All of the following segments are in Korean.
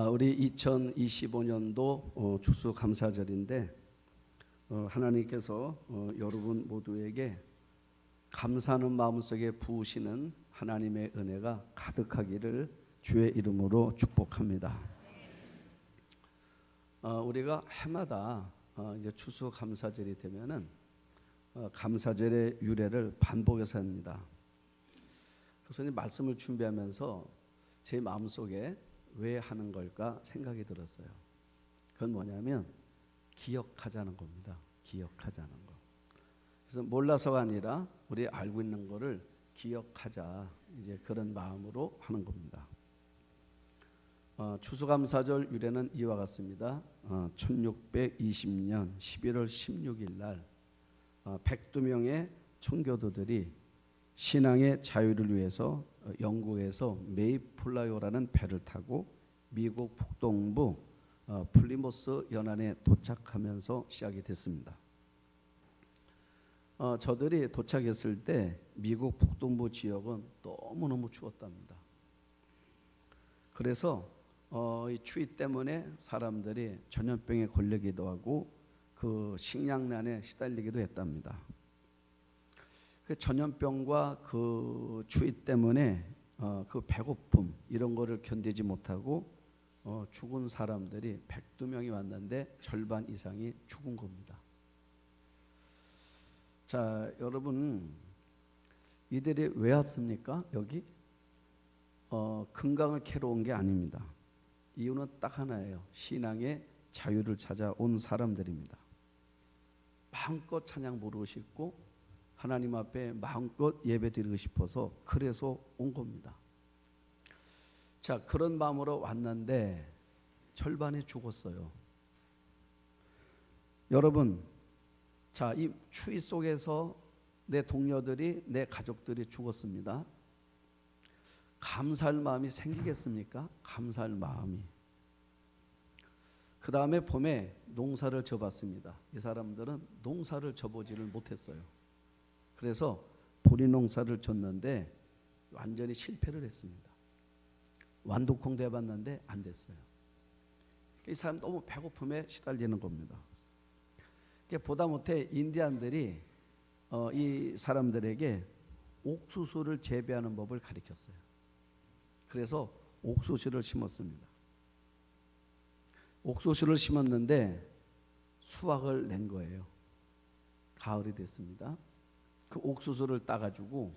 우리 2025년도 추수감사절인데 하나님께서 여러분 모두에게 감사하는 마음속에 부으시는 하나님의 은혜가 가득하기를 주의 이름으로 축복합니다. 우리가 해마다 이제 추수감사절이 되면은 감사절의 유래를 반복해서 합니다. 그래서 이제 말씀을 준비하면서 제 마음속에 왜 하는 걸까 생각이 들었어요. 그건 뭐냐면 기억하자는 겁니다. 기억하자는 거. 그래서 몰라서가 아니라 우리 알고 있는 거를 기억하자, 이제 그런 마음으로 하는 겁니다. 추수감사절 유래는 이와 같습니다. 1620년 11월 16일 날 102명의 청교도들이 신앙의 자유를 위해서 영국에서 메이플라워라는 배를 타고 미국 북동부 플리모스 연안에 도착하면서 시작이 됐습니다. 저들이 도착했을 때 미국 북동부 지역은 너무너무 추웠답니다. 그래서 이 추위 때문에 사람들이 전염병에 걸리기도 하고 그 식량난에 시달리기도 했답니다. 그 전염병과 그 추위 때문에 그 배고픔 이런 거를 견디지 못하고 죽은 사람들이 102명이 왔는데 절반 이상이 죽은 겁니다. 자, 여러분, 이들이 왜 왔습니까? 여기 건강을 캐러 온 게 아닙니다. 이유는 딱 하나예요. 신앙의 자유를 찾아온 사람들입니다. 마음껏 찬양 부르고 싶고 하나님 앞에 마음껏 예배드리고 싶어서 그래서 온 겁니다. 자, 그런 마음으로 왔는데 절반이 죽었어요. 여러분, 자, 이 추위 속에서 내 동료들이, 내 가족들이 죽었습니다. 감사할 마음이 생기겠습니까? 감사할 마음이. 그 다음에 봄에 농사를 져봤습니다. 이 사람들은 농사를 져보지를 못했어요. 그래서 보리 농사를 졌는데 완전히 실패를 했습니다. 완두콩도 해봤는데 안 됐어요. 이 사람 너무 배고픔에 시달리는 겁니다. 보다 못해 인디안들이 이 사람들에게 옥수수를 재배하는 법을 가르쳤어요. 그래서 옥수수를 심었습니다. 옥수수를 심었는데 수확을 낸 거예요. 가을이 됐습니다. 그 옥수수를 따가지고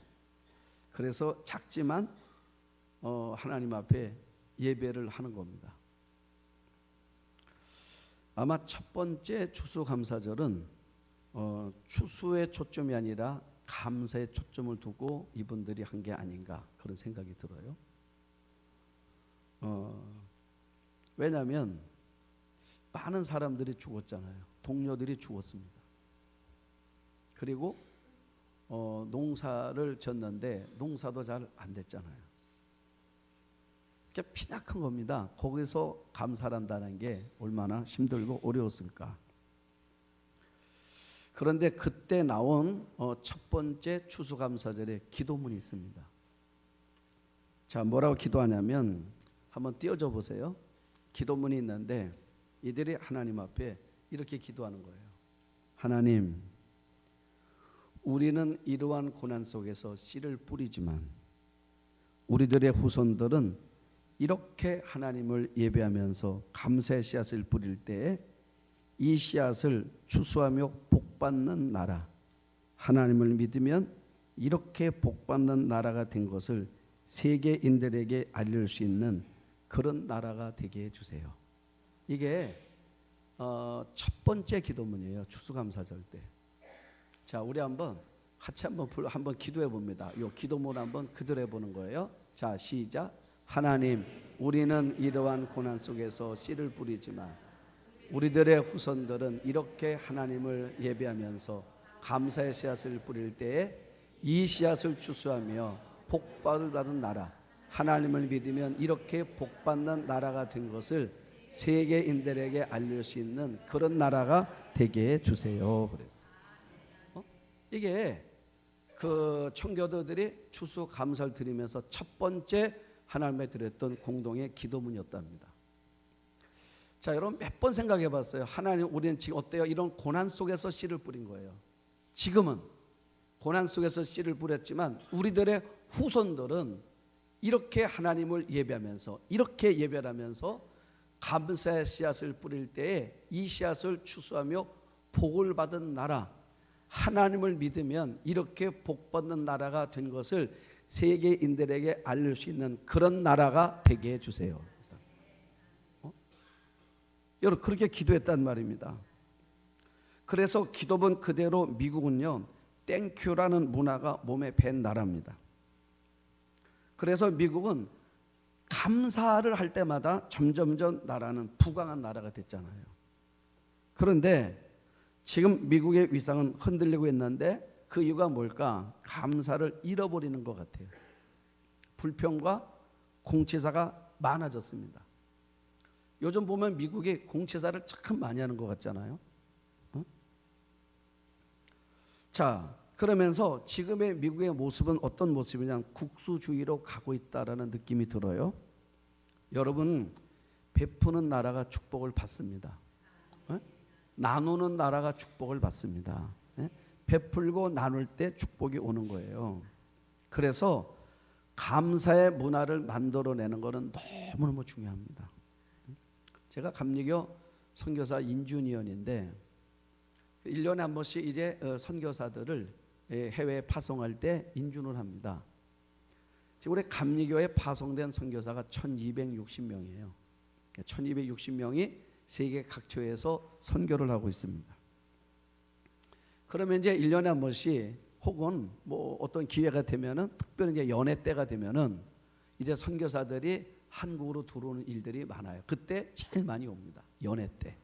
그래서 작지만 하나님 앞에 예배를 하는 겁니다. 아마 첫 번째 추수감사절은 추수의 초점이 아니라 감사의 초점을 두고 이분들이 한 게 아닌가 그런 생각이 들어요. 왜냐하면 많은 사람들이 죽었잖아요. 동료들이 죽었습니다. 그리고 농사를 졌는데 농사도 잘 안 됐잖아요. 그게 빈약한 겁니다. 거기서 감사를 한다는 게 얼마나 힘들고 어려웠을까. 그런데 그때 나온 첫 번째 추수감사절에 기도문이 있습니다. 자, 뭐라고 기도하냐면 한번 띄워줘 보세요. 기도문이 있는데 이들이 하나님 앞에 이렇게 기도하는 거예요. 하나님, 우리는 이러한 고난 속에서 씨를 뿌리지만 우리들의 후손들은 이렇게 하나님을 예배하면서 감사의 씨앗을 뿌릴 때에 이 씨앗을 추수하며 복받는 나라, 하나님을 믿으면 이렇게 복받는 나라가 된 것을 세계인들에게 알릴 수 있는 그런 나라가 되게 해주세요. 이게 첫 번째 기도문이에요. 추수감사절 때. 자, 우리 같이 한번 기도해 봅니다. 이 기도문 한번 그대로 해보는 거예요. 자, 시작. 하나님, 우리는 이러한 고난 속에서 씨를 뿌리지만 우리들의 후손들은 이렇게 하나님을 예배하면서 감사의 씨앗을 뿌릴 때에 이 씨앗을 추수하며 복받을 받은 나라, 하나님을 믿으면 이렇게 복받는 나라가 된 것을 세계인들에게 알릴 수 있는 그런 나라가 되게 해주세요. 그래서 이게 그 청교도들이 추수 감사를 드리면서 첫 번째 하나님에 드렸던 공동의 기도문이었답니다. 자, 여러분 몇 번 생각해 봤어요? 하나님, 우리는 지금 어때요? 이런 고난 속에서 씨를 뿌린 거예요. 지금은 고난 속에서 씨를 뿌렸지만 우리들의 후손들은 이렇게 하나님을 예배하면서, 이렇게 예배를 하면서 감사의 씨앗을 뿌릴 때에 이 씨앗을 추수하며 복을 받은 나라, 하나님을 믿으면 이렇게 복 받는 나라가 된 것을 세계인들에게 알릴 수 있는 그런 나라가 되게 해주세요. 여러분, 그렇게 기도했단 말입니다. 그래서 기도본 그대로 미국은요, 땡큐라는 문화가 몸에 밴 나라입니다. 그래서 미국은 감사를 할 때마다 점점점 나라는 부강한 나라가 됐잖아요. 그런데 지금 미국의 위상은 흔들리고 있는데 그 이유가 뭘까? 감사를 잃어버리는 것 같아요. 불평과 공치사가 많아졌습니다. 요즘 보면 미국이 공치사를 참 많이 하는 것 같잖아요. 자, 그러면서 지금의 미국의 모습은 어떤 모습이냐? 국수주의로 가고 있다라는 느낌이 들어요. 여러분, 베푸는 나라가 축복을 받습니다. 나누는 나라가 축복을 받습니다. 베풀고 나눌 때 축복이 오는 거예요. 그래서 감사의 문화를 만들어내는 것은 너무너무 중요합니다. 제가 감리교 선교사 인주니언인데 1년에 한 번씩 이제 선교사들을 해외에 파송할 때 인준을 합니다. 지금 우리 감리교에 파송된 선교사가 1260명이에요. 1260명이 세계 각처에서 선교를 하고 있습니다. 그러면 이제 1년에 한 번씩 혹은 뭐 어떤 기회가 되면은, 특별히 이제 연애 때가 되면은 이제 선교사들이 한국으로 들어오는 일들이 많아요. 그때 제일 많이 옵니다. 연애 때.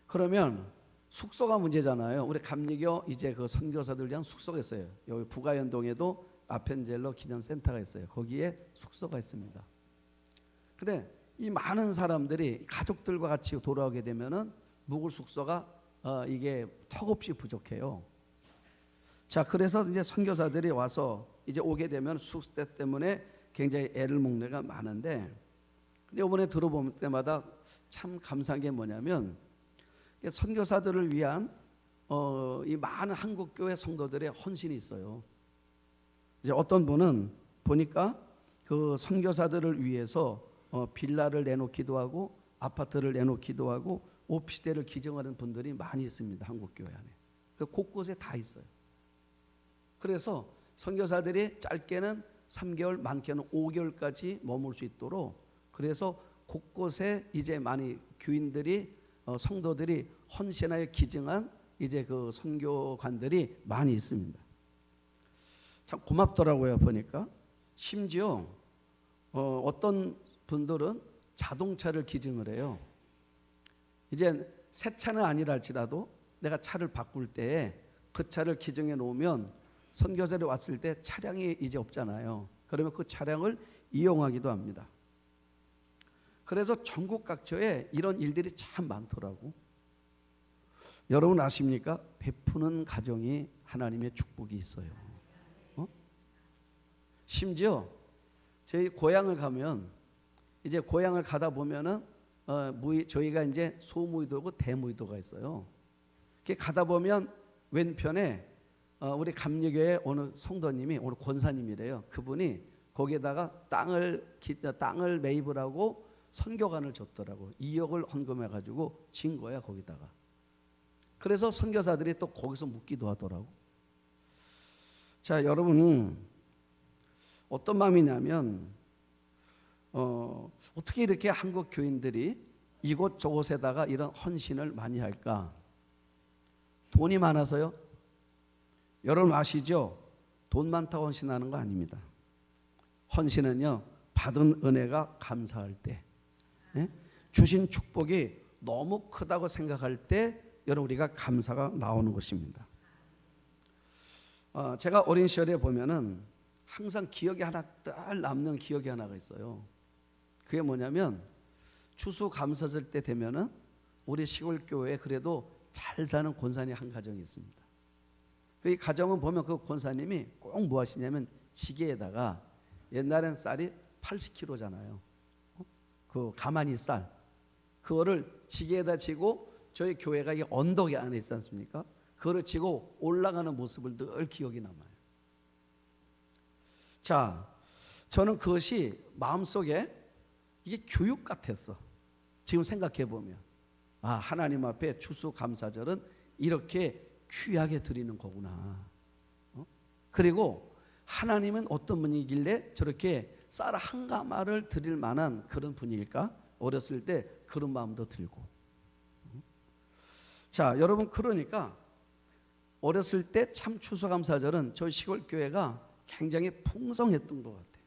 그러면 숙소가 문제잖아요. 우리 감리교 이제 그 선교사들 위한 숙소가 있어요. 여기 부가연동에도 아펜젤러 기념센터가 있어요. 거기에 숙소가 있습니다. 근데 이 많은 사람들이 가족들과 같이 돌아오게 되면은 묵을 숙소가 이게 턱없이 부족해요. 자, 그래서 이제 선교사들이 와서 이제 오게 되면 숙소 때문에 굉장히 애를 먹는 데가 많은데, 근데 이번에 들어볼 때마다 참 감사한 게 뭐냐면 선교사들을 위한 이 많은 한국 교회 성도들의 헌신이 있어요. 이제 어떤 분은 보니까 그 선교사들을 위해서 빌라를 내놓기도 하고 아파트를 내놓기도 하고 오피스텔을 기증하는 분들이 많이 있습니다. 한국 교회 안에. 곳곳에 다 있어요. 그래서 선교사들이 짧게는 3개월, 많게는 5개월까지 머물 수 있도록, 그래서 곳곳에 이제 많이 교인들이 성도들이 헌신하여 기증한 이제 그 선교관들이 많이 있습니다. 참 고맙더라고요. 보니까 심지어 어떤 분들은 자동차를 기증을 해요. 이제 새 차는 아니라 할지라도 내가 차를 바꿀 때 그 차를 기증해 놓으면 선교사들이 왔을 때 차량이 이제 없잖아요. 그러면 그 차량을 이용하기도 합니다. 그래서 전국 각처에 이런 일들이 참 많더라고. 여러분 아십니까? 베푸는 가정이 하나님의 축복이 있어요. 심지어 저희 고향을 가면, 이제 고향을 가다 보면은 저희가 이제 소무의도고 대무의도가 있어요. 이렇게 가다 보면 왼편에 우리 감리교회 어느 성도님이, 오늘 권사님이래요. 그분이 거기에다가 땅을 매입을 하고 선교관을 줬더라고. 2억을 헌금해가지고 진 거야 거기다가. 그래서 선교사들이 또 거기서 묵기도 하더라고. 자, 여러분 어떤 마음이냐면 어떻게 이렇게 한국 교인들이 이곳저곳에다가 이런 헌신을 많이 할까? 돈이 많아서요? 여러분 아시죠? 돈 많다고 헌신하는 거 아닙니다. 헌신은요, 받은 은혜가 감사할 때, 주신 축복이 너무 크다고 생각할 때 여러분 우리가 감사가 나오는 것입니다. 제가 어린 시절에 보면은 항상 기억이 하나 딱 남는 기억이 하나가 있어요. 그게 뭐냐면 추수감사절 때 되면은 우리 시골 교회에 그래도 잘 사는 권사님 한 가정이 있습니다. 그 가정은 보면 그 권사님이 꼭 뭐 하시냐면 지게에다가, 옛날엔 쌀이 80kg잖아요. 그 가마니 쌀, 그거를 지게에다 지고 저희 교회가 이 언덕 안에 있지 않습니까? 그거를 지고 올라가는 모습을 늘 기억이 남아요. 자, 저는 그것이 마음속에 이게 교육 같았어. 지금 생각해 보면 하나님 앞에 추수감사절은 이렇게 귀하게 드리는 거구나. 그리고 하나님은 어떤 분이길래 저렇게 쌀 한 가마를 드릴 만한 그런 분일까? 어렸을 때 그런 마음도 들고. 자, 여러분, 그러니까 어렸을 때 참 추수감사절은 저희 시골 교회가 굉장히 풍성했던 것 같아요.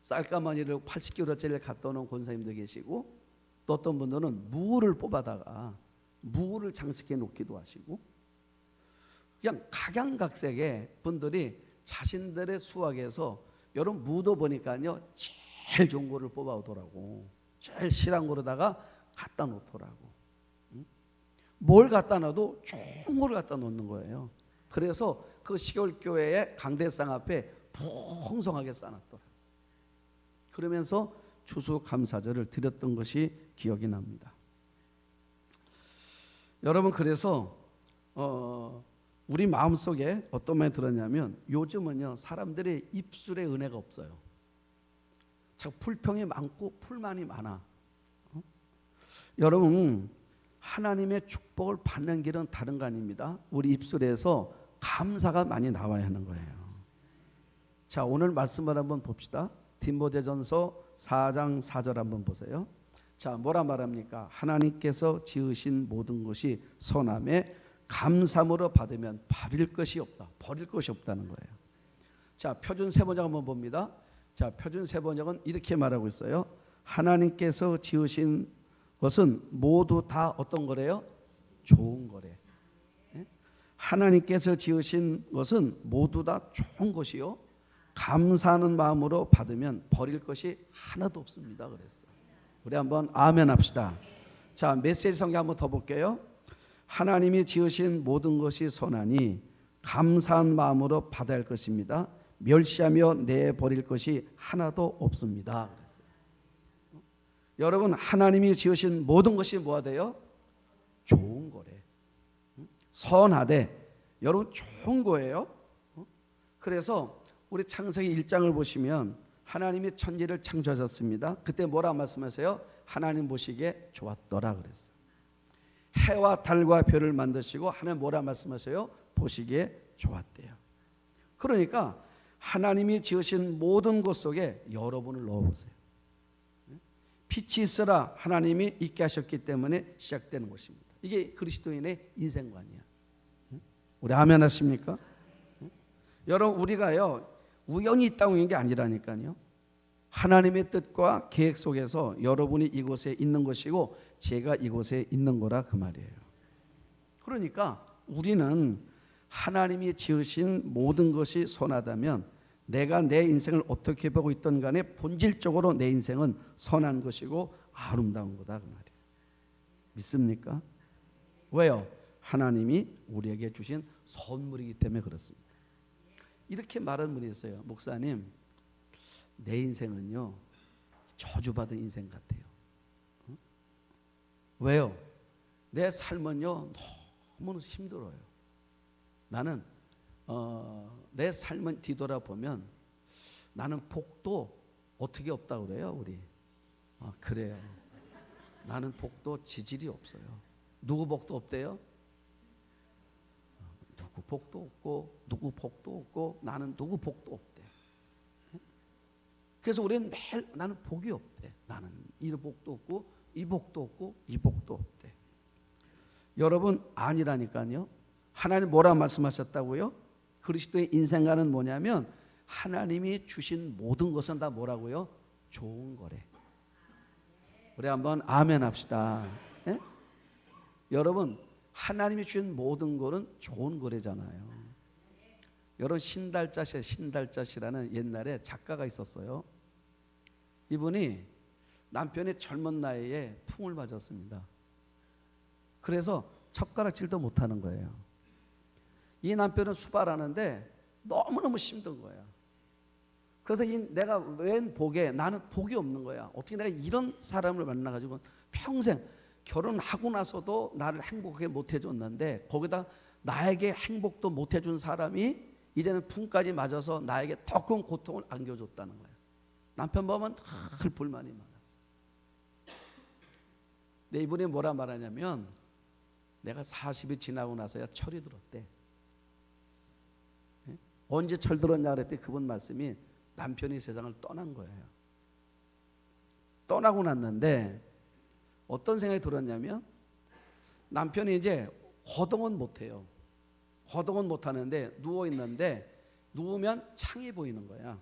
쌀가마니를 80kg짜리를 갖다 놓은 권사님도 계시고, 또 어떤 분들은 무를 뽑아다가 무를 장식해 놓기도 하시고, 그냥 각양각색의 분들이 자신들의 수확에서 여러분 무도 보니까요 제일 좋은 거를 뽑아 오더라고. 제일 실한 거로다가 갖다 놓더라고. 뭘 갖다 놔도 좋은 걸 갖다 놓는 거예요. 그래서 그 시골 교회의 강대상 앞에 풍성하게 쌓았더라. 그러면서 추수감사절을 드렸던 것이 기억이 납니다. 여러분, 그래서 우리 마음속에 어떤 말이 들었냐면, 요즘은요 사람들의 입술에 은혜가 없어요. 자꾸 불평이 많고 불만이 많아. 여러분, 하나님의 축복을 받는 길은 다른 거 아닙니다. 우리 입술에서 감사가 많이 나와야 하는 거예요. 자, 오늘 말씀을 한번 봅시다. 디모데전서 4장 4절 한번 보세요. 자, 뭐라 말합니까? 하나님께서 지으신 모든 것이 선함에 감사함으로 받으면 버릴 것이 없다. 버릴 것이 없다는 거예요. 자, 표준 세번역 한번 봅니다. 자, 표준 세번역은 이렇게 말하고 있어요. 하나님께서 지으신 것은 모두 다 어떤 거래요? 좋은 거래. 하나님께서 지으신 것은 모두 다 좋은 것이요, 감사하는 마음으로 받으면 버릴 것이 하나도 없습니다. 그랬어요. 우리 한번 아멘 합시다. 자, 메시지 성경 한번 더 볼게요. 하나님이 지으신 모든 것이 선하니 감사한 마음으로 받아야 할 것입니다. 멸시하며 내버릴 것이 하나도 없습니다. 여러분, 하나님이 지으신 모든 것이 뭐가 돼요? 좋은 거래. 선하되, 여러분 좋은 거예요. 그래서 우리 창세기 1장을 보시면 하나님이 천지를 창조하셨습니다. 그때 뭐라 말씀하세요? 하나님 보시기에 좋았더라 그랬어요. 해와 달과 별을 만드시고 하나님 뭐라 말씀하세요? 보시기에 좋았대요. 그러니까 하나님이 지으신 모든 것 속에 여러분을 넣어보세요. 빛이 있으라 하나님이 있게 하셨기 때문에 시작되는 것입니다. 이게 그리스도인의 인생관이야. 우리 아멘 하십니까? 여러분, 우리가요 우연히 있다고 있는 게 아니라니까요. 하나님의 뜻과 계획 속에서 여러분이 이곳에 있는 것이고 제가 이곳에 있는 거라 그 말이에요. 그러니까 우리는 하나님이 지으신 모든 것이 선하다면 내가 내 인생을 어떻게 보고 있던 간에 본질적으로 내 인생은 선한 것이고 아름다운 거다 그 말이에요. 믿습니까? 왜요? 하나님이 우리에게 주신 선물이기 때문에 그렇습니다. 이렇게 말하는 분이 있어요. 목사님, 내 인생은요 저주받은 인생 같아요. 왜요? 내 삶은요 너무 힘들어요. 나는 내 삶을 뒤돌아보면 나는 복도 어떻게 없다고 그래요 우리? 그래요. 나는 복도 지질이 없어요. 누구 복도 없대요? 누구 복도 없고 누구 복도 없고 나는 누구 복도 없대. 그래서 우리는 매일 나는 복이 없대. 나는 이 복도 없고 이 복도 없고 이 복도 없대. 여러분, 아니라니까요. 하나님 뭐라 말씀하셨다고요? 그리스도의 인생관은 뭐냐면 하나님이 주신 모든 것은 다 뭐라고요? 좋은 거래. 우리 한번 아멘 합시다. 예? 여러분, 하나님이 주신 모든 것은 좋은 거래잖아요. 여러분, 신달자시라는 옛날에 작가가 있었어요. 이분이 남편의 젊은 나이에 풍을 맞았습니다. 그래서 젓가락질도 못하는 거예요. 이 남편은 수발하는데 너무너무 힘든 거야. 그래서 내가 웬 복에 나는 복이 없는 거야. 어떻게 내가 이런 사람을 만나가지고 평생 결혼하고 나서도 나를 행복하게 못 해줬는데 거기다 나에게 행복도 못 해준 사람이 이제는 풍까지 맞아서 나에게 더 큰 고통을 안겨줬다는 거야. 남편 보면 늘 불만이 많았어. 근데 이분이 뭐라 말하냐면 내가 40이 지나고 나서야 철이 들었대. 언제 철 들었냐 그랬더니 그분 말씀이 남편이 세상을 떠난 거예요. 떠나고 났는데 어떤 생각이 들었냐면 남편이 이제 거동은 못해요. 거동은 못하는데 누워있는데 누우면 창이 보이는 거야.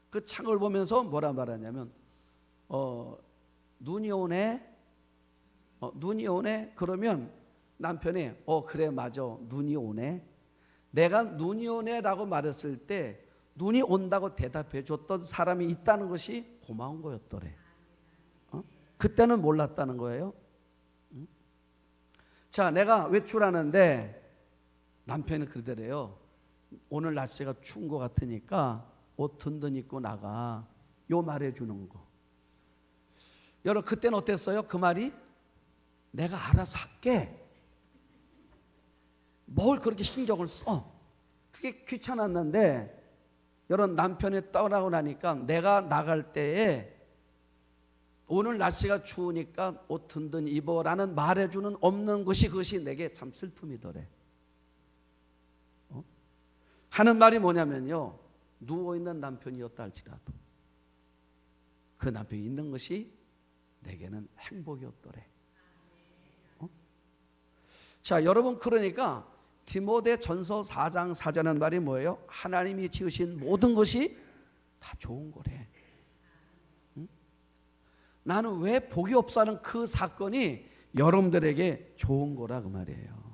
그 창을 보면서 뭐라 말하냐면 눈이 오네. 눈이 오네. 그러면 남편이 그래 맞아 눈이 오네. 내가 눈이 오네라고 말했을 때 눈이 온다고 대답해 줬던 사람이 있다는 것이 고마운 거였더래. 그때는 몰랐다는 거예요. 자, 내가 외출하는데 남편이 그러더래요. 오늘 날씨가 추운 것 같으니까 옷 든든 입고 나가. 요 말해주는 거. 여러분 그때는 어땠어요? 그 말이 내가 알아서 할게. 뭘 그렇게 신경을 써? 그게 귀찮았는데 여러분 남편이 떠나고 나니까 내가 나갈 때에 오늘 날씨가 추우니까 옷 든든 입어라는 말해주는 없는 것이 그것이 내게 참 슬픔이더래. 하는 말이 뭐냐면요. 누워있는 남편이었다 할지라도 그 남편이 있는 것이 내게는 행복이었더래. 자, 여러분 그러니까 디모데 전서 4장 4절은 말이 뭐예요? 하나님이 지으신 모든 것이 다 좋은 거래. 나는 왜 복이 없어 하는 그 사건이 여러분들에게 좋은 거라 그 말이에요.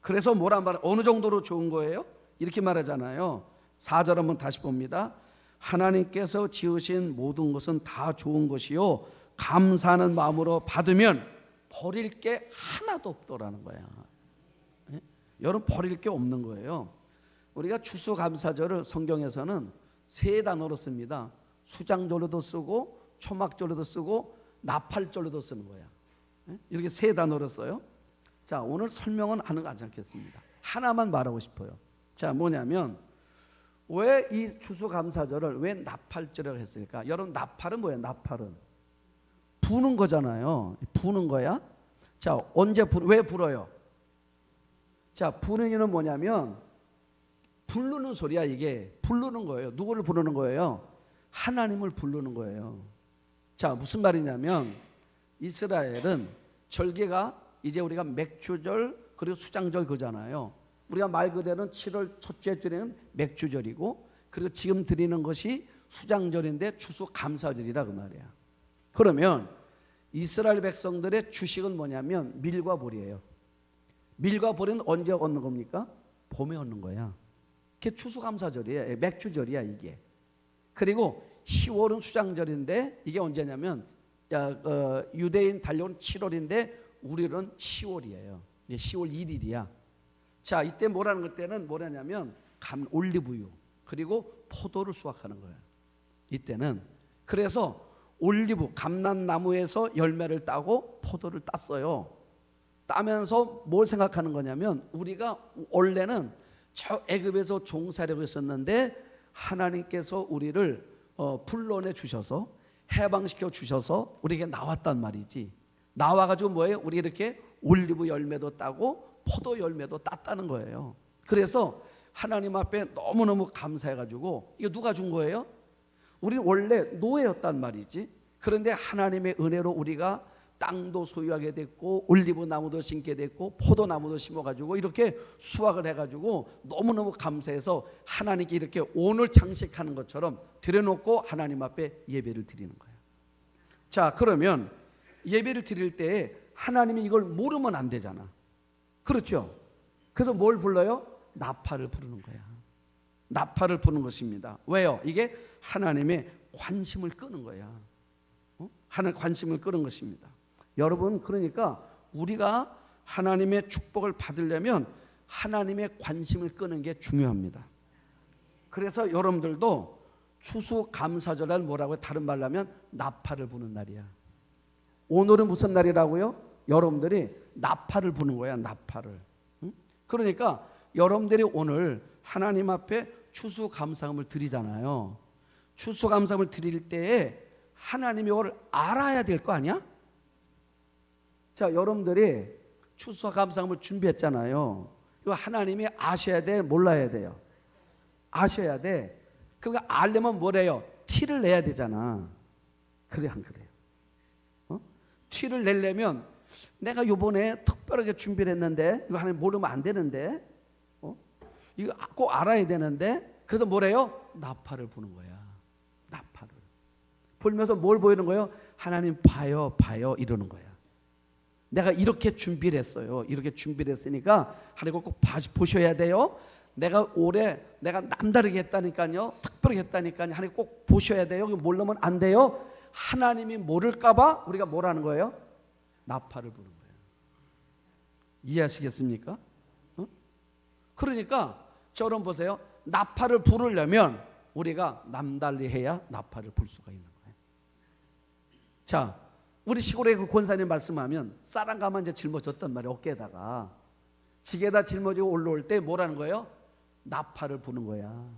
그래서 뭐라 말 어느 정도로 좋은 거예요? 이렇게 말하잖아요. 4절 한번 다시 봅니다. 하나님께서 지으신 모든 것은 다 좋은 것이요 감사하는 마음으로 받으면 버릴 게 하나도 없더라는 거야. 여러분 버릴 게 없는 거예요. 우리가 추수감사절을 성경에서는 세 단어로 씁니다. 수장절로도 쓰고 초막절로도 쓰고 나팔절로도 쓰는 거야. 이렇게 세 단어로 써요. 자, 오늘 설명은 하지 않겠습니다. 하나만 말하고 싶어요. 자, 뭐냐면 왜 이 추수감사절을 왜 나팔절이라고 했을까? 여러분 나팔은 뭐예요? 나팔은 부는 거잖아요. 부는 거야. 자, 언제 왜 불어요? 자, 부는 이유는 뭐냐면 부르는 소리야. 이게 부르는 거예요. 누구를 부르는 거예요? 하나님을 부르는 거예요. 자, 무슨 말이냐면 이스라엘은 절기가 이제 우리가 맥주절 그리고 수장절 그잖아요. 우리가 말 그대로는 7월 첫째 주에는 맥주절이고 그리고 지금 드리는 것이 수장절인데 추수감사절이라 그 말이야. 그러면 이스라엘 백성들의 주식은 뭐냐면 밀과 보리예요. 밀과 보리는 언제 얻는 겁니까? 봄에 얻는 거야. 그게 추수감사절이에요. 맥주절이야 이게. 그리고 10월은 수장절인데 이게 언제냐면 유대인 달려온 7월인데 우리는 10월이에요. 10월 1일이야. 자, 이때 뭐라는 것 때는 뭐냐면 올리브유 그리고 포도를 수확하는 거예요. 이때는 그래서 올리브 감람나무에서 열매를 따고 포도를 땄어요. 따면서 뭘 생각하는 거냐면 우리가 원래는 저 애굽에서 종살이하고 있었는데 하나님께서 우리를 불러내 주셔서 해방시켜 주셔서 우리에게 나왔단 말이지. 나와가지고 뭐예요? 우리 이렇게 올리브 열매도 따고 포도 열매도 땄다는 거예요. 그래서 하나님 앞에 너무너무 감사해가지고 이거 누가 준 거예요? 우리는 원래 노예였단 말이지. 그런데 하나님의 은혜로 우리가 땅도 소유하게 됐고 올리브 나무도 심게 됐고 포도 나무도 심어가지고 이렇게 수확을 해가지고 너무너무 감사해서 하나님께 이렇게 오늘 장식하는 것처럼 드려놓고 하나님 앞에 예배를 드리는 거예요. 자, 그러면 예배를 드릴 때 하나님이 이걸 모르면 안 되잖아. 그렇죠? 그래서 뭘 불러요? 나팔을 부르는 거야. 나팔을 부는 것입니다. 왜요? 이게 하나님의 관심을 끄는 거야. 하나님의 관심을 끄는 것입니다. 여러분, 그러니까 우리가 하나님의 축복을 받으려면 하나님의 관심을 끄는 게 중요합니다. 그래서 여러분들도 추수감사절은 뭐라고요? 다른 말로 하면 나팔을 부는 날이야. 오늘은 무슨 날이라고요? 여러분들이 나팔을 부는 거야. 나팔을. 응? 그러니까 여러분들이 오늘 하나님 앞에 추수감사함을 드리잖아요. 추수감사함을 드릴 때에 하나님이 이걸 알아야 될 거 아니야? 자, 여러분들이 추수감사함을 준비했잖아요. 이거 하나님이 아셔야 돼? 몰라야 돼요? 아셔야 돼. 그거 알려면 뭐래요? 티를 내야 되잖아. 그래 안 그래요? 티를 내려면 내가 요번에 특별하게 준비를 했는데 이거 하나님 모르면 안 되는데 이거 꼭 알아야 되는데 그래서 뭐래요? 나팔을 부는 거야. 나팔을 불면서 뭘 보이는 거예요? 하나님 봐요 봐요 이러는 거야. 내가 이렇게 준비를 했어요. 이렇게 준비를 했으니까 하나님 꼭 보셔야 돼요. 내가 올해 내가 남다르게 했다니까요. 특별하게 했다니까요. 하나님 꼭 보셔야 돼요. 모르면 안 돼요. 하나님이 모를까 봐 우리가 뭐라는 거예요? 나팔을 부는 거예요. 이해하시겠습니까? 그러니까 저런 보세요. 나팔을 부르려면 우리가 남달리 해야 나팔을 불 수가 있는 거예요. 자, 우리 시골에 그 권사님 말씀하면 쌀한가만 이제 짊어졌단 말이에요. 어깨에다가 지게다 짊어지고 올라올 때 뭐라는 거예요? 나팔을 부는 거야.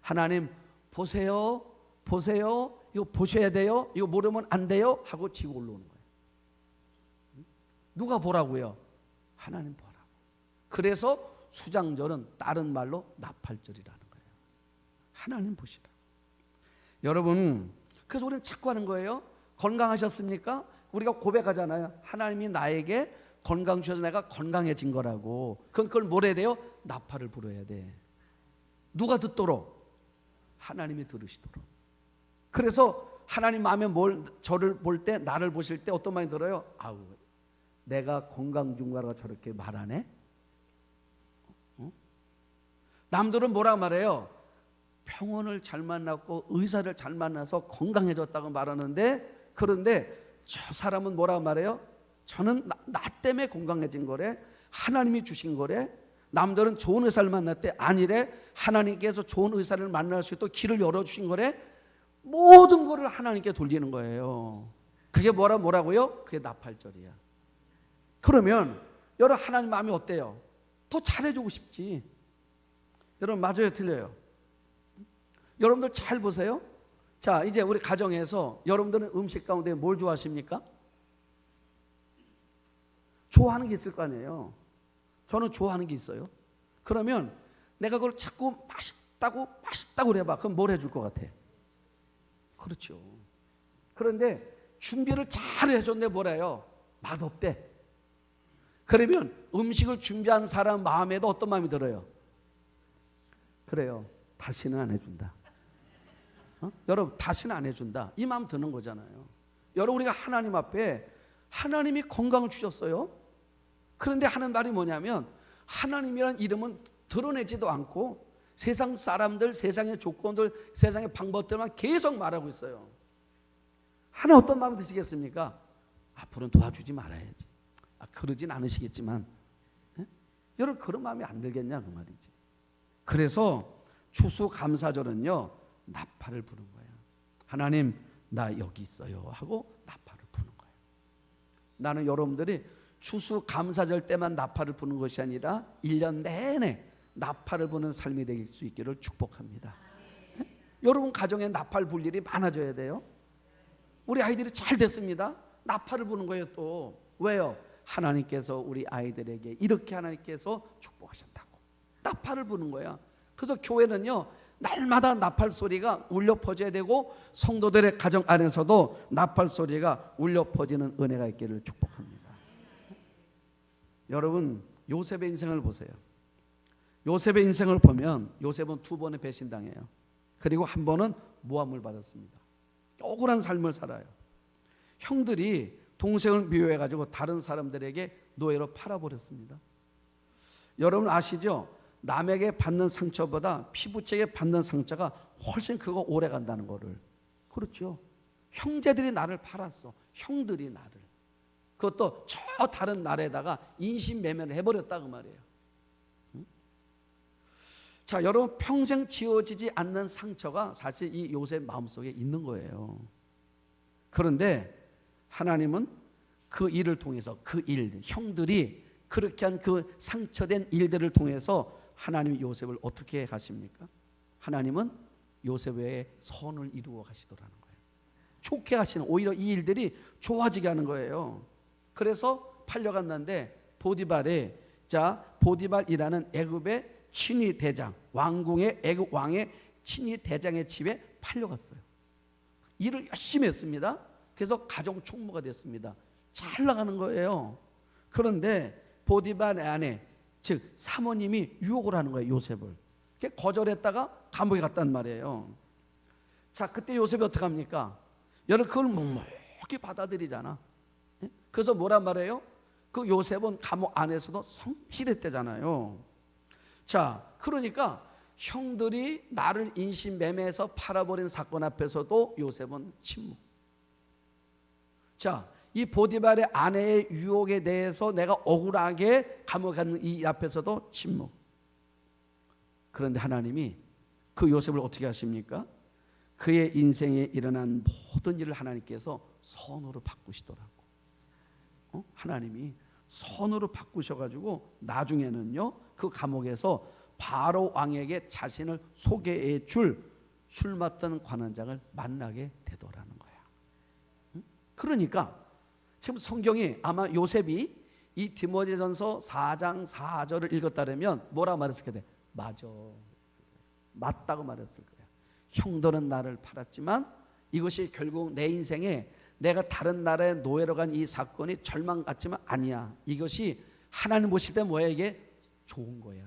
하나님 보세요 보세요 이거 보셔야 돼요. 이거 모르면 안 돼요 하고 지고 올라오는 거예요. 누가 보라고요? 하나님 보라고. 그래서 수장절은 다른 말로 나팔절이라는 거예요. 하나님 보시라. 여러분 그래서 우리는 자꾸 하는 거예요. 건강하셨습니까? 우리가 고백하잖아요. 하나님이 나에게 건강 주셔서 내가 건강해진 거라고. 그걸 뭐라 해야 돼요? 나팔을 불어야 돼. 누가 듣도록? 하나님이 들으시도록. 그래서 하나님 마음에 저를 볼 때 나를 보실 때 어떤 마음이 들어요? 아우 내가 건강 중과라고 저렇게 말하네? 남들은 뭐라 말해요? 병원을 잘 만났고 의사를 잘 만나서 건강해졌다고 말하는데 그런데 저 사람은 뭐라 말해요? 저는 나 때문에 건강해진 거래. 하나님이 주신 거래. 남들은 좋은 의사를 만났대. 아니래. 하나님께서 좋은 의사를 만날 수 있도록 길을 열어주신 거래. 모든 거를 하나님께 돌리는 거예요. 그게 뭐라고요? 그게 나팔절이야. 그러면 여러분 하나님 마음이 어때요? 더 잘해주고 싶지. 여러분 맞아요 틀려요? 여러분들 잘 보세요. 자 이제 우리 가정에서 여러분들은 음식 가운데 뭘 좋아하십니까? 좋아하는 게 있을 거 아니에요. 저는 좋아하는 게 있어요. 그러면 내가 그걸 자꾸 맛있다고 그래봐. 그럼 뭘 해줄 것 같아? 그렇죠. 그런데 준비를 잘 해줬는데 뭐래요? 맛없대. 그러면 음식을 준비한 사람 마음에도 어떤 마음이 들어요? 그래요. 다시는 안 해준다. 여러분 다시는 안 해준다. 이 마음 드는 거잖아요. 여러분 우리가 하나님 앞에 하나님이 건강을 주셨어요. 그런데 하는 말이 뭐냐면 하나님이란 이름은 드러내지도 않고 세상 사람들, 세상의 조건들, 세상의 방법들만 계속 말하고 있어요. 하나 어떤 마음 드시겠습니까? 앞으로는 도와주지 말아야지. 그러진 않으시겠지만 여러분 그런 마음이 안 들겠냐 그 말이지. 그래서 추수감사절은요 나팔을 부는 거예요. 하나님 나 여기 있어요 하고 나팔을 부는 거예요. 나는 여러분들이 추수감사절 때만 나팔을 부는 것이 아니라 1년 내내 나팔을 부는 삶이 될 수 있기를 축복합니다. 여러분 가정에 나팔 불 일이 많아져야 돼요. 우리 아이들이 잘 됐습니다. 나팔을 부는 거예요. 또 왜요? 하나님께서 우리 아이들에게 이렇게 하나님께서 축복하셨다고 나팔을 부는 거야. 그래서 교회는요 날마다 나팔 소리가 울려 퍼져야 되고 성도들의 가정 안에서도 나팔 소리가 울려 퍼지는 은혜가 있기를 축복합니다. 여러분 요셉의 인생을 보세요. 요셉의 인생을 보면 요셉은 2번의 배신당해요. 그리고 한 번은 모함을 받았습니다. 억울한 삶을 살아요. 형들이 동생을 미워해가지고 다른 사람들에게 노예로 팔아버렸습니다. 여러분 아시죠? 남에게 받는 상처보다 피부책에 받는 상처가 훨씬 그거 오래 간다는 거를. 그렇죠. 형제들이 나를 팔았어. 형들이 나를. 그것도 저 다른 나라에다가 인신매매를 해버렸다 그 말이에요. 자, 여러분 평생 지워지지 않는 상처가 사실 이 요셉 마음속에 있는 거예요. 그런데 하나님은 그 일을 통해서 그 일, 형들이 그렇게 한 그 상처된 일들을 통해서 하나님이 요셉을 어떻게 가십니까? 하나님은 요셉의 선을 이루어 가시더라는 거예요. 좋게 하시는, 오히려 이 일들이 좋아지게 하는 거예요. 그래서 팔려갔는데 보디발이라는 애굽의 친위 대장, 왕궁의 애굽 왕의 친위 대장의 집에 팔려갔어요. 일을 열심히 했습니다. 그래서 가정 총무가 됐습니다. 잘 나가는 거예요. 그런데 보디발의 아내, 즉 사모님이 유혹을 하는 거예요, 요셉을. 거절했다가 감옥에 갔단 말이에요. 자, 그때 요셉이 어떻게 합니까? 여러분 그걸 묵묵히 받아들이잖아. 그래서 뭐란 말이에요? 그 요셉은 감옥 안에서도 성실했대잖아요. 자, 그러니까 형들이 나를 인신매매해서 팔아버린 사건 앞에서도 요셉은 침묵. 자, 이 보디발의 아내의 유혹에 대해서 내가 억울하게 감옥에 가는 이 앞에서도 침묵. 그런데 하나님이 그 요셉을 어떻게 하십니까? 그의 인생에 일어난 모든 일을 하나님께서 선으로 바꾸시더라고. 하나님이 선으로 바꾸셔가지고 나중에는요, 그 감옥에서 바로 왕에게 자신을 소개해 줄 술 맡던 관원장을 만나게 되더라는 거야. 그러니까 지금 성경이 아마 요셉이 이 디모데전서 4장 4절을 읽었다면 뭐라고 말했을 거야? 맞아, 맞다고 말했을 거야. 형들은 나를 팔았지만 이것이 결국 내 인생에 내가 다른 나라에 노예로 간 이 사건이 절망 같지만 아니야. 이것이 하나님 보실 때 뭐야? 이게 좋은 거야.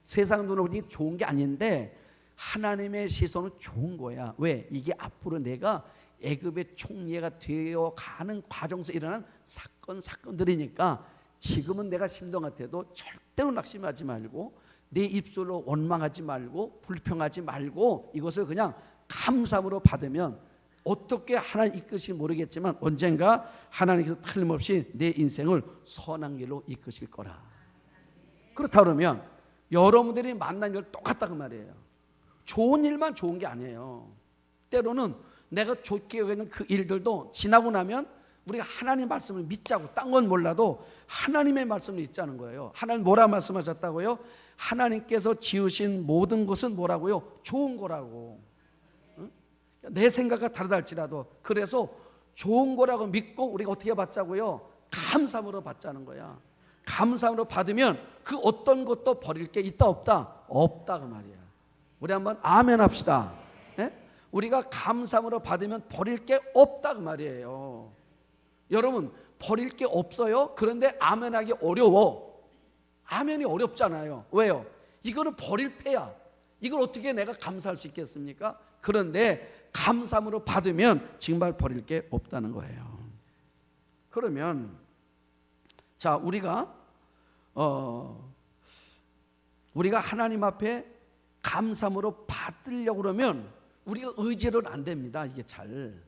세상 눈으로 보니 좋은 게 아닌데 하나님의 시선은 좋은 거야. 왜? 이게 앞으로 내가 애굽의 총리가 되어 가는 과정에서 일어난 사건들이니까 지금은 내가 심정 같아도 절대로 낙심하지 말고 내 입술로 원망하지 말고 불평하지 말고 이것을 그냥 감사함으로 받으면 어떻게 하나님 이끄실지 모르겠지만 언젠가 하나님께서 틀림없이 내 인생을 선한 길로 이끄실 거라. 그렇다 그러면 여러분들이 만난 일 똑같다 그 말이에요. 좋은 일만 좋은 게 아니에요. 때로는 내가 좋게 여기는 그 일들도 지나고 나면 우리가 하나님 말씀을 믿자고 딴 건 몰라도 하나님의 말씀을 믿자는 거예요. 하나님 뭐라 말씀하셨다고요? 하나님께서 지으신 모든 것은 뭐라고요? 좋은 거라고. 내 생각과 다르다 할지라도 그래서 좋은 거라고 믿고 우리가 어떻게 받자고요? 감사함으로 받자는 거야. 감사함으로 받으면 그 어떤 것도 버릴 게 있다 없다? 없다 그 말이야. 우리 한번 아멘 합시다. 네? 우리가 감사함으로 받으면 버릴 게 없다 그 말이에요. 여러분 버릴 게 없어요? 그런데 아멘하기 어려워. 아멘이 어렵잖아요. 왜요? 이거는 버릴 패야. 이걸 어떻게 내가 감사할 수 있겠습니까? 그런데 감사함으로 받으면 정말 버릴 게 없다는 거예요. 그러면 자 우리가 하나님 앞에 감사함으로 받으려고 그러면 우리가 의지로는 안 됩니다. 이게 잘.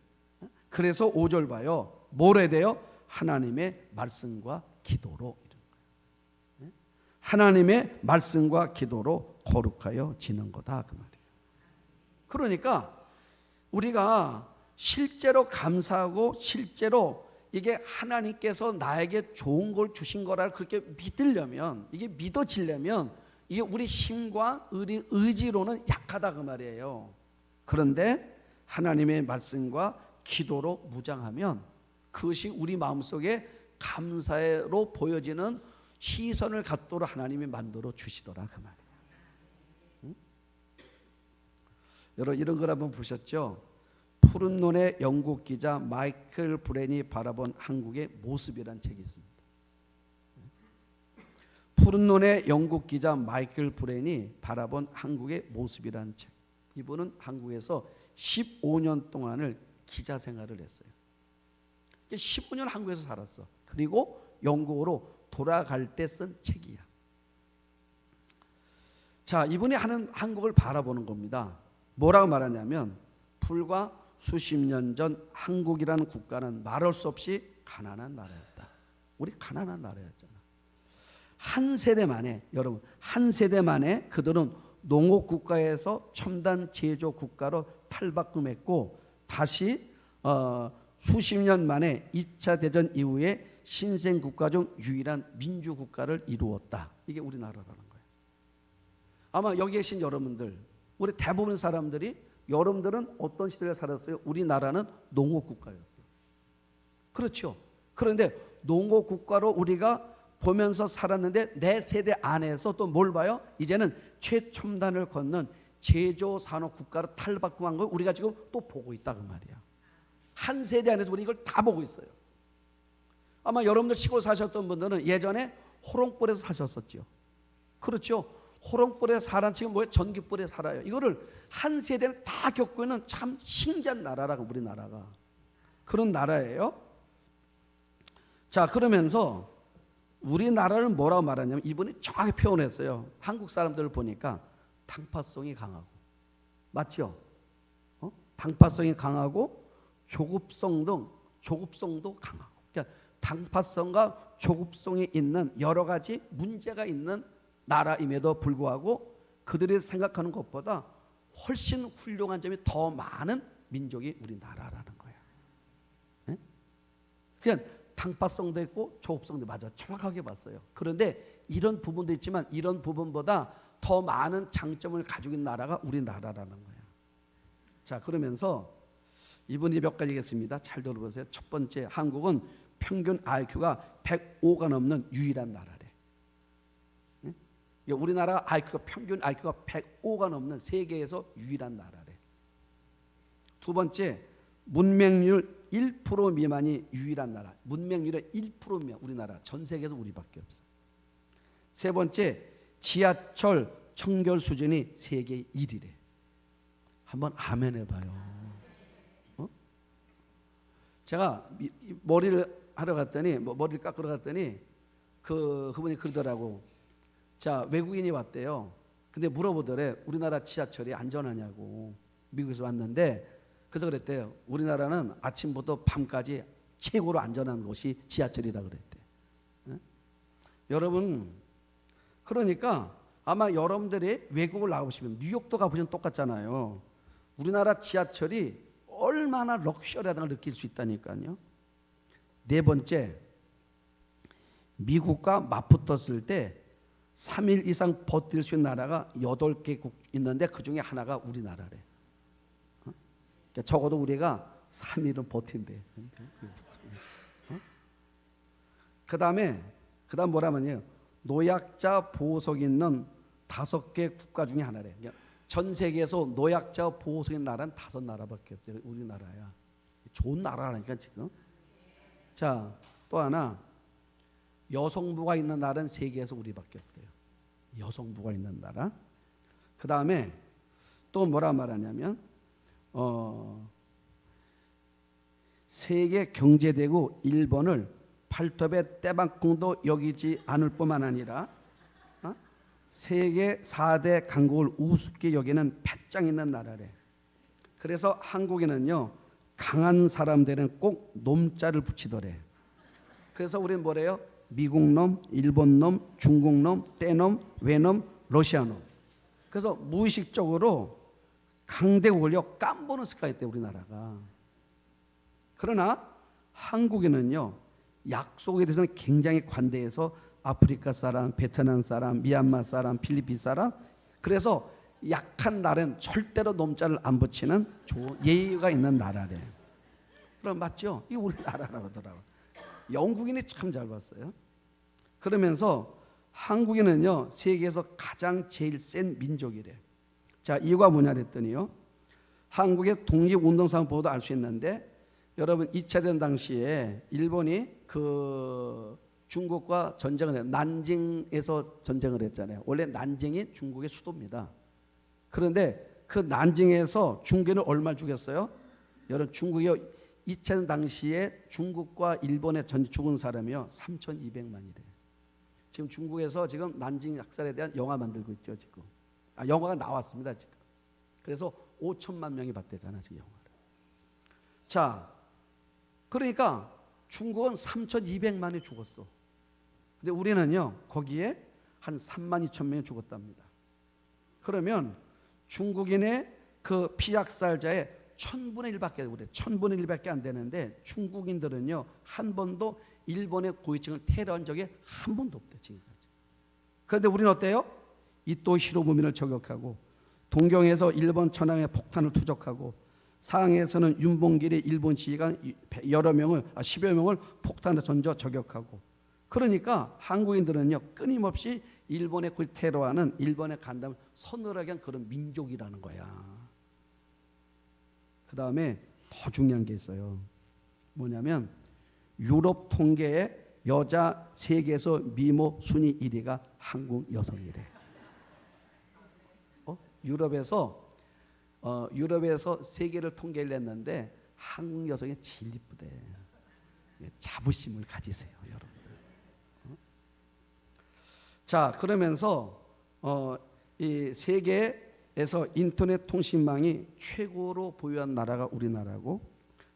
그래서 5절 봐요. 뭘 해야 돼요? 하나님의 말씀과 기도로. 하나님의 말씀과 기도로 거룩하여 지는 거다 그 말이에요. 그러니까 우리가 실제로 감사하고 실제로 이게 하나님께서 나에게 좋은 걸 주신 거라를 그렇게 믿으려면 이게 믿어지려면 이게 우리 힘과 의지로는 약하다 그 말이에요. 그런데 하나님의 말씀과 기도로 무장하면 그것이 우리 마음속에 감사로 보여지는 시선을 갖도록 하나님이 만들어 주시더라 그 말이에요. 응? 여러분 이런 걸 한번 보셨죠? 푸른 눈의 영국 기자 마이클 브랜이 바라본 한국의 모습이라는 책이 있습니다. 푸른 눈의 영국 기자 마이클 브랜이 바라본 한국의 모습이라는 책. 이분은 한국에서 15년 동안을 기자 생활을 했어요. 15년 한국에서 살았어. 그리고 영국으로 돌아갈 때 쓴 책이야. 자, 이분이 하는 한국을 바라보는 겁니다. 뭐라고 말하냐면 불과 수십 년 전 한국이라는 국가는 말할 수 없이 가난한 나라였다. 우리 가난한 나라였잖아. 한 세대 만에, 여러분, 한 세대 만에 그들은 농업 국가에서 첨단 제조 국가로 탈바꿈했고 다시 수십 년 만에 2차 대전 이후에 신생 국가 중 유일한 민주 국가를 이루었다. 이게 우리나라라는 거예요. 아마 여기 계신 여러분들, 우리 대부분 사람들이, 여러분들은 어떤 시대를 살았어요? 우리나라는 농업 국가였어요. 그렇죠. 그런데 농업 국가로 우리가 보면서 살았는데 내 세대 안에서 또 뭘 봐요? 이제는 최첨단을 걷는 제조 산업 국가로 탈바꿈한 걸 우리가 지금 또 보고 있다 그 말이야. 한 세대 안에서 우리 이걸 다 보고 있어요. 아마 여러분들 시골 사셨던 분들은 예전에 호롱불에서 사셨었죠. 그렇죠. 호롱불에 살아 지금 뭐예요? 전기불에 살아요. 이거를 한 세대를 다 겪고 있는 참 신기한 나라라고, 우리나라가. 그런 나라예요. 자, 그러면서 우리나라를 뭐라고 말하냐면 이분이 정확히 표현했어요. 한국 사람들을 보니까 당파성이 강하고, 맞죠? 당파성이 강하고 조급성도 강하고, 그러니까 당파성과 조급성이 있는 여러 가지 문제가 있는 나라임에도 불구하고 그들이 생각하는 것보다 훨씬 훌륭한 점이 더 많은 민족이 우리나라라는 거야. 네? 그냥 당파성도 있고 조급성도, 맞아, 정확하게 봤어요. 그런데 이런 부분도 있지만 이런 부분보다 더 많은 장점을 가지고 있는 나라가 우리나라라는 거야. 자, 그러면서 이분이 몇 가지 겠습니다. 잘 들어보세요. 첫 번째, 한국은 평균 IQ가 105가 넘는 유일한 나라래. 네? 우리나라 IQ가, 평균 IQ가 105가 넘는 세계에서 유일한 나라래. 두 번째, 문맹률 1% 미만이 유일한 나라. 문맹률의 1% 미만, 우리나라. 전 세계에서 우리밖에 없어. 세 번째, 지하철 청결 수준이 세계 1위래. 한번 아멘 해봐요. 제가 머리를 하러 갔더니, 머리를 깎으러 갔더니 그분이 그러더라고. 자, 외국인이 왔대요. 근데 물어보더래. 우리나라 지하철이 안전하냐고. 미국에서 왔는데, 그래서 그랬대요. 우리나라는 아침부터 밤까지 최고로 안전한 곳이 지하철이라 그랬대. 네? 여러분, 그러니까 아마 여러분들이 외국을 나가보시면, 뉴욕도 가보시면 똑같잖아요. 우리나라 지하철이 얼마나 럭셔리하다는 걸 느낄 수 있다니까요. 네 번째, 미국과 맞붙었을 때 3일 이상 버틸 수 있는 나라가 8개국 있는데 그 중에 하나가 우리나라래. 그러니까 적어도 우리가 3일은 버틴대. 그다음 뭐라면요, 노약자 보호석 있는 5개 국가 중에 하나래. 전 세계에서 노약자 보호석 있는 나라는 5나라밖에 없어요. 우리나라야. 좋은 나라라니까 지금. 자, 또 하나, 여성부가 있는 나라는 세계에서 우리밖에 없대요. 여성부가 있는 나라. 그 다음에 또 뭐라 말하냐면 세계 경제대국 일본을 발톱의 때만큼도 여기지 않을 뿐만 아니라 세계 4대 강국을 우습게 여기는 배짱 있는 나라래. 그래서 한국에는요, 강한 사람들은 꼭 놈자를 붙이더래. 그래서 우리는 뭐래요? 미국 놈, 일본 놈, 중국 놈, 떼놈, 외놈, 러시아 놈. 그래서 무의식적으로 강대국을 깜보는 습관이 있대, 우리나라가. 그러나 한국에는요, 약속에 대해서는 굉장히 관대해서 아프리카 사람, 베트남 사람, 미얀마 사람, 필리핀 사람, 그래서 약한 나라는 절대로 놈자를 안 붙이는 예의가 있는 나라래. 그럼 맞죠? 이 우리나라라고 하더라고. 영국인이 참 잘 봤어요. 그러면서 한국인은요, 세계에서 가장 제일 센 민족이래. 자, 이유가 뭐냐 그랬더니요, 한국의 독립운동상 보도 알 수 있는데, 여러분 2차 대전 당시에 일본이 중국과 전쟁을 해요. 난징에서 전쟁을 했잖아요. 원래 난징이 중국의 수도입니다. 그런데 그 난징에서 중국인을 얼마 죽였어요? 여러분, 중국이 2차 대전 당시에 중국과 일본에 죽은 사람이요 3,200만이래요. 지금 중국에서 지금 난징 학살에 대한 영화 만들고 있죠 지금. 영화가 나왔습니다 지금. 그래서 5천만 명이 봤대잖아 지금 영화를. 자, 그러니까 중국은 3,200만이 죽었어. 근데 우리는요 거기에 한 3만 2천 명이 죽었답니다. 그러면 중국인의 그 피약살자의 1000분의 1밖에 우리 1000분의 1밖에 안 되는데 중국인들은요 한 번도 일본의 고위층을 테러한 적이 한 번도 없대요 지금까지. 그런데 우리는 어때요? 이토 히로부미를 저격하고 동경에서 일본 천황의 폭탄을 투적하고 상해에서는 윤봉길의 일본 지휘관 여러 명을 10여 명을 폭탄을 던져 저격하고. 그러니까 한국인들은요 끊임없이 일본의 그 테러하는 일본의 간담을 서늘하게 한 그런 민족이라는 거야. 그 다음에 더 중요한 게 있어요. 뭐냐면 유럽 통계의 여자 세계에서 미모 순위 1위가 한국 여성이래. 유럽에서 세계를 통계를 냈는데 한국 여성이 제일 이쁘대. 자부심을 가지세요, 여러분들. 자, 그러면서 이 세계에서 인터넷 통신망이 최고로 보유한 나라가 우리나라고,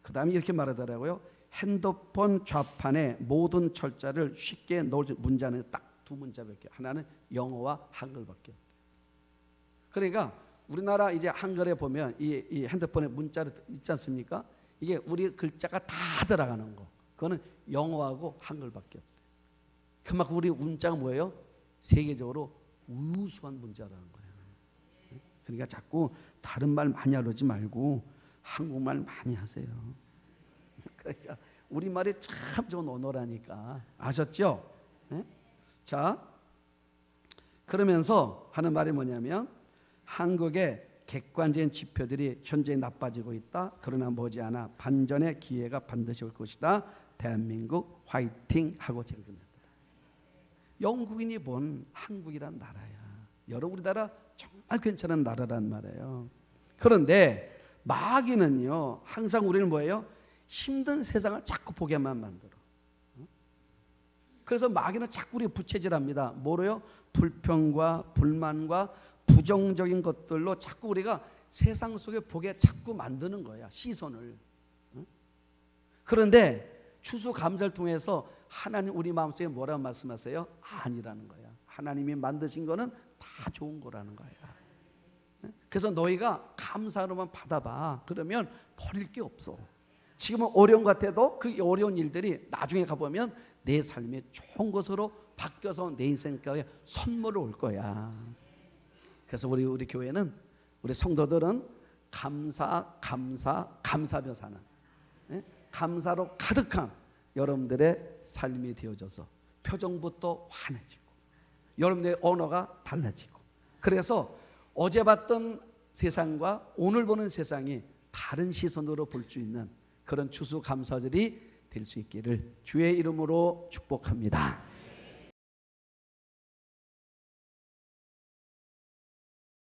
그 다음에 이렇게 말하더라고요. 핸드폰 좌판에 모든 철자를 쉽게 넣을 문자는 딱 두 문자밖에, 하나는 영어와 한글밖에 없대. 그러니까 우리나라 이제 한글에 보면 이 핸드폰에 문자를 있지 않습니까? 이게 우리 글자가 다 들어가는 거, 그거는 영어하고 한글밖에 없대. 그만큼 우리 문자가 뭐예요? 세계적으로 우수한 문자라는 거예요. 그러니까 자꾸 다른 말 많이 하지 말고 한국말 많이 하세요. 그러니까 우리말이 참 좋은 언어라니까. 아셨죠? 네? 자, 그러면서 하는 말이 뭐냐면 한국의 객관적인 지표들이 현재 나빠지고 있다. 그러나 머지않아 반전의 기회가 반드시 올 것이다. 대한민국 화이팅 하고 제기합니다. 영국인이 본 한국이란 나라야. 여러분 우리나라 정말 괜찮은 나라란 말이에요. 그런데 마귀는요 항상 우리를 뭐예요? 힘든 세상을 자꾸 보게만 만들어. 그래서 마귀는 자꾸 우리 부채질합니다. 뭐로요? 불평과 불만과 부정적인 것들로 자꾸 우리가 세상 속에 보게 자꾸 만드는 거야, 시선을. 그런데 추수감사를 통해서 하나님 우리 마음속에 뭐라고 말씀하세요? 아니라는 거야. 하나님이 만드신 거는 다 좋은 거라는 거야. 그래서 너희가 감사로만 받아봐. 그러면 버릴 게 없어. 지금은 어려운 것 같아도 그 어려운 일들이 나중에 가보면 내 삶이 좋은 것으로 바뀌어서 내 인생가에 선물을 올 거야. 그래서 우리 교회는, 우리 성도들은 감사하며 사는, 감사로 가득한 여러분들의 삶이 되어져서 표정부터 환해지고 여러분들의 언어가 달라지고, 그래서 어제 봤던 세상과 오늘 보는 세상이 다른 시선으로 볼 수 있는 그런 추수감사절이 될 수 있기를 주의 이름으로 축복합니다.